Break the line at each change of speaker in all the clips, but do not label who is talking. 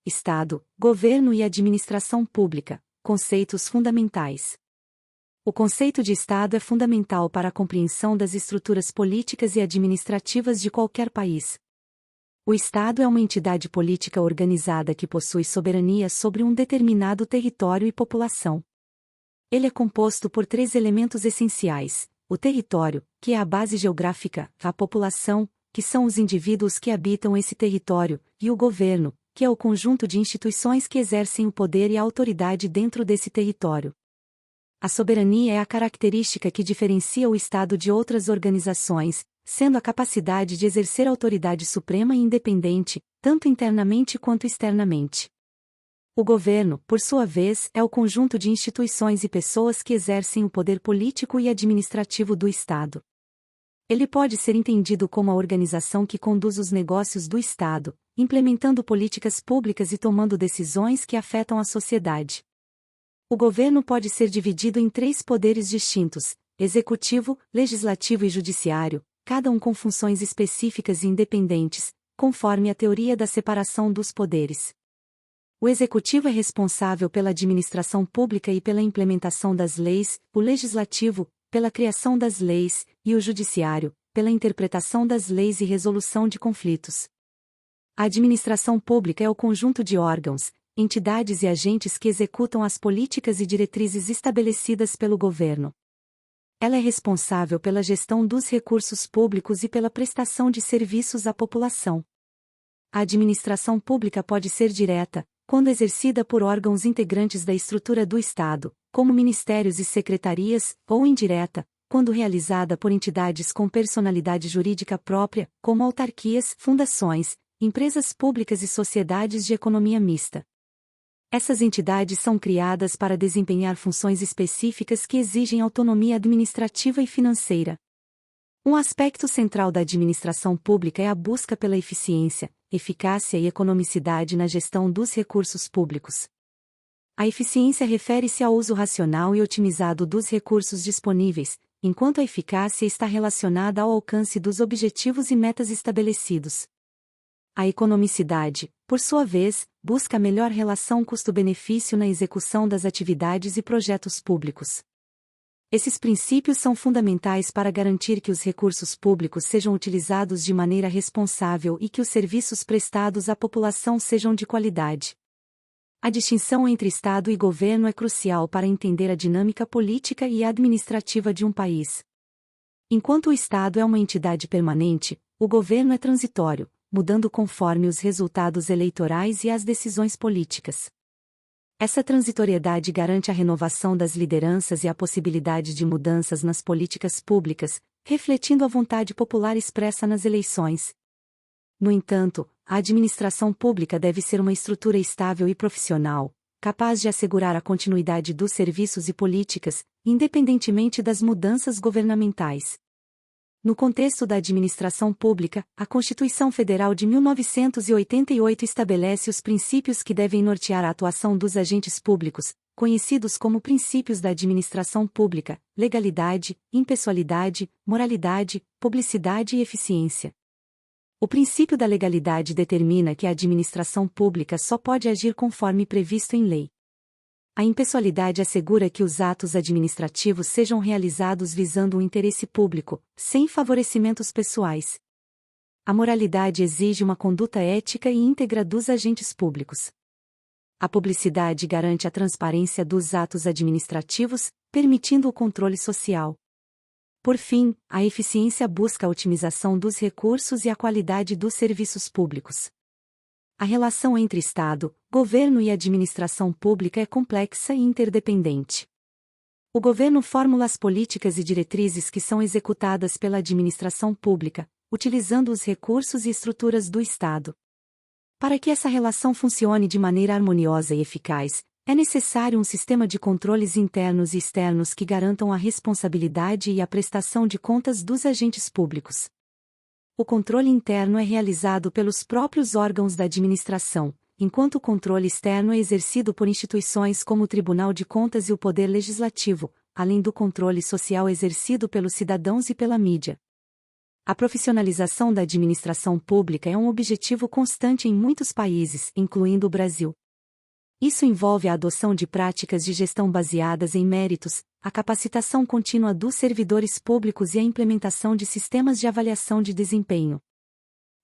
Estado, Governo e Administração Pública, conceitos fundamentais. O conceito de Estado é fundamental para a compreensão das estruturas políticas e administrativas de qualquer país. O Estado é uma entidade política organizada que possui soberania sobre um determinado território e população. Ele é composto por três elementos essenciais: o território, que é a base geográfica, a população, que são os indivíduos que habitam esse território, e o governo, que é o conjunto de instituições que exercem o poder e a autoridade dentro desse território. A soberania é a característica que diferencia o Estado de outras organizações, sendo a capacidade de exercer autoridade suprema e independente, tanto internamente quanto externamente. O governo, por sua vez, é o conjunto de instituições e pessoas que exercem o poder político e administrativo do Estado. Ele pode ser entendido como a organização que conduz os negócios do Estado, implementando políticas públicas e tomando decisões que afetam a sociedade. O governo pode ser dividido em três poderes distintos: executivo, legislativo e judiciário, cada um com funções específicas e independentes, conforme a teoria da separação dos poderes. O executivo é responsável pela administração pública e pela implementação das leis, o legislativo, pela criação das leis, e o judiciário, pela interpretação das leis e resolução de conflitos. A administração pública é o conjunto de órgãos, entidades e agentes que executam as políticas e diretrizes estabelecidas pelo governo. Ela é responsável pela gestão dos recursos públicos e pela prestação de serviços à população. A administração pública pode ser direta, quando exercida por órgãos integrantes da estrutura do Estado, como ministérios e secretarias, ou indireta, quando realizada por entidades com personalidade jurídica própria, como autarquias, fundações, empresas públicas e sociedades de economia mista. Essas entidades são criadas para desempenhar funções específicas que exigem autonomia administrativa e financeira. Um aspecto central da administração pública é a busca pela eficiência, eficácia e economicidade na gestão dos recursos públicos. A eficiência refere-se ao uso racional e otimizado dos recursos disponíveis, enquanto a eficácia está relacionada ao alcance dos objetivos e metas estabelecidos. A economicidade, por sua vez, busca a melhor relação custo-benefício na execução das atividades e projetos públicos. Esses princípios são fundamentais para garantir que os recursos públicos sejam utilizados de maneira responsável e que os serviços prestados à população sejam de qualidade. A distinção entre Estado e governo é crucial para entender a dinâmica política e administrativa de um país. Enquanto o Estado é uma entidade permanente, o governo é transitório, mudando conforme os resultados eleitorais e as decisões políticas. Essa transitoriedade garante a renovação das lideranças e a possibilidade de mudanças nas políticas públicas, refletindo a vontade popular expressa nas eleições. No entanto, a administração pública deve ser uma estrutura estável e profissional, capaz de assegurar a continuidade dos serviços e políticas, independentemente das mudanças governamentais. No contexto da administração pública, a Constituição Federal de 1988 estabelece os princípios que devem nortear a atuação dos agentes públicos, conhecidos como princípios da administração pública: legalidade, impessoalidade, moralidade, publicidade e eficiência. O princípio da legalidade determina que a administração pública só pode agir conforme previsto em lei. A impessoalidade assegura que os atos administrativos sejam realizados visando o interesse público, sem favorecimentos pessoais. A moralidade exige uma conduta ética e íntegra dos agentes públicos. A publicidade garante a transparência dos atos administrativos, permitindo o controle social. Por fim, a eficiência busca a otimização dos recursos e a qualidade dos serviços públicos. A relação entre Estado, governo e administração pública é complexa e interdependente. O governo formula as políticas e diretrizes que são executadas pela administração pública, utilizando os recursos e estruturas do Estado. Para que essa relação funcione de maneira harmoniosa e eficaz, é necessário um sistema de controles internos e externos que garantam a responsabilidade e a prestação de contas dos agentes públicos. O controle interno é realizado pelos próprios órgãos da administração, enquanto o controle externo é exercido por instituições como o Tribunal de Contas e o Poder Legislativo, além do controle social exercido pelos cidadãos e pela mídia. A profissionalização da administração pública é um objetivo constante em muitos países, incluindo o Brasil. Isso envolve a adoção de práticas de gestão baseadas em méritos, a capacitação contínua dos servidores públicos e a implementação de sistemas de avaliação de desempenho.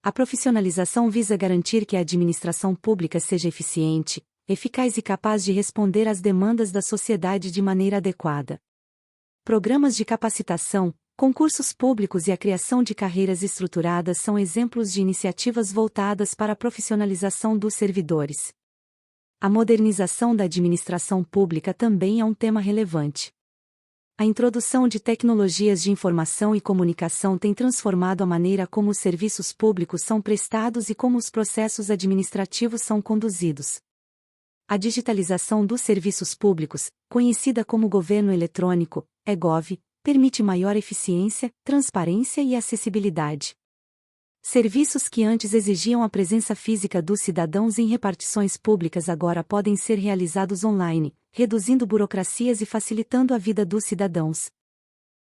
A profissionalização visa garantir que a administração pública seja eficiente, eficaz e capaz de responder às demandas da sociedade de maneira adequada. Programas de capacitação, concursos públicos e a criação de carreiras estruturadas são exemplos de iniciativas voltadas para a profissionalização dos servidores. A modernização da administração pública também é um tema relevante. A introdução de tecnologias de informação e comunicação tem transformado a maneira como os serviços públicos são prestados e como os processos administrativos são conduzidos. A digitalização dos serviços públicos, conhecida como governo eletrônico, eGov, permite maior eficiência, transparência e acessibilidade. Serviços que antes exigiam a presença física dos cidadãos em repartições públicas agora podem ser realizados online, reduzindo burocracias e facilitando a vida dos cidadãos.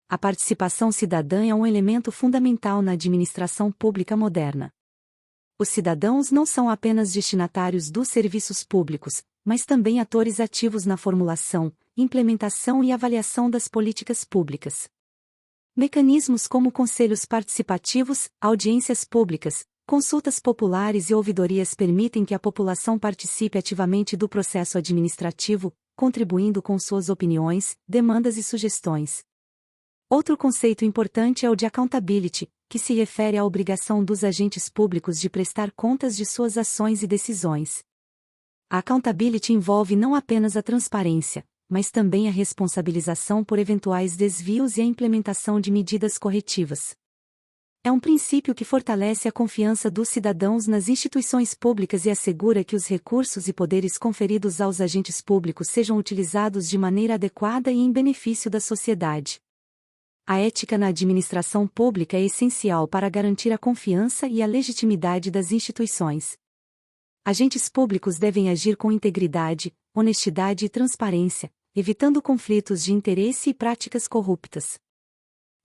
A participação cidadã é um elemento fundamental na administração pública moderna. Os cidadãos não são apenas destinatários dos serviços públicos, mas também atores ativos na formulação, implementação e avaliação das políticas públicas. Mecanismos como conselhos participativos, audiências públicas, consultas populares e ouvidorias permitem que a população participe ativamente do processo administrativo, contribuindo com suas opiniões, demandas e sugestões. Outro conceito importante é o de accountability, que se refere à obrigação dos agentes públicos de prestar contas de suas ações e decisões. A accountability envolve não apenas a transparência, mas também a responsabilização por eventuais desvios e a implementação de medidas corretivas. É um princípio que fortalece a confiança dos cidadãos nas instituições públicas e assegura que os recursos e poderes conferidos aos agentes públicos sejam utilizados de maneira adequada e em benefício da sociedade. A ética na administração pública é essencial para garantir a confiança e a legitimidade das instituições. Agentes públicos devem agir com integridade, honestidade e transparência, evitando conflitos de interesse e práticas corruptas.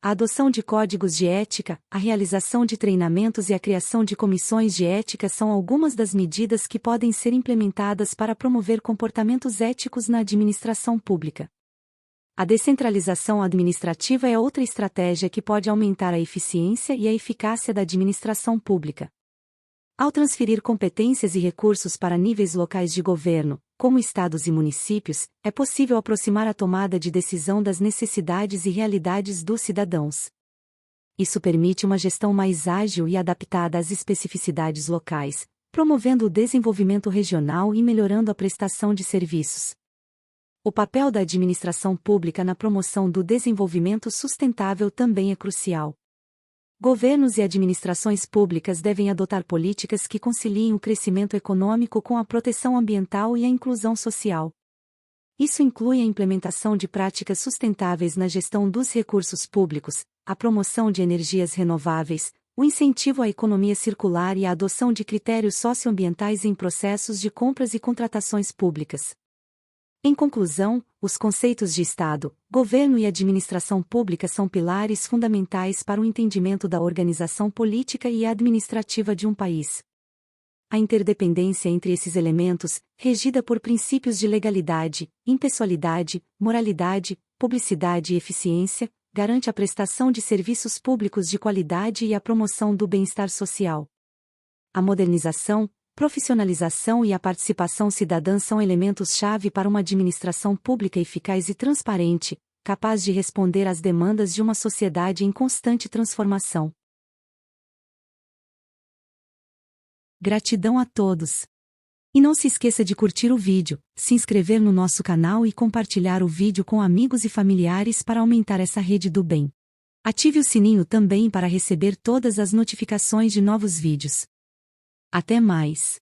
A adoção de códigos de ética, a realização de treinamentos e a criação de comissões de ética são algumas das medidas que podem ser implementadas para promover comportamentos éticos na administração pública. A descentralização administrativa é outra estratégia que pode aumentar a eficiência e a eficácia da administração pública. Ao transferir competências e recursos para níveis locais de governo, como estados e municípios, é possível aproximar a tomada de decisão das necessidades e realidades dos cidadãos. Isso permite uma gestão mais ágil e adaptada às especificidades locais, promovendo o desenvolvimento regional e melhorando a prestação de serviços. O papel da administração pública na promoção do desenvolvimento sustentável também é crucial. Governos e administrações públicas devem adotar políticas que conciliem o crescimento econômico com a proteção ambiental e a inclusão social. Isso inclui a implementação de práticas sustentáveis na gestão dos recursos públicos, a promoção de energias renováveis, o incentivo à economia circular e a adoção de critérios socioambientais em processos de compras e contratações públicas. Em conclusão, os conceitos de Estado, governo e administração pública são pilares fundamentais para o entendimento da organização política e administrativa de um país. A interdependência entre esses elementos, regida por princípios de legalidade, impessoalidade, moralidade, publicidade e eficiência, garante a prestação de serviços públicos de qualidade e a promoção do bem-estar social. A modernização, profissionalização e a participação cidadã são elementos-chave para uma administração pública eficaz e transparente, capaz de responder às demandas de uma sociedade em constante transformação. Gratidão a todos! E não se esqueça de curtir o vídeo, se inscrever no nosso canal e compartilhar o vídeo com amigos e familiares para aumentar essa rede do bem. Ative o sininho também para receber todas as notificações de novos vídeos. Até mais!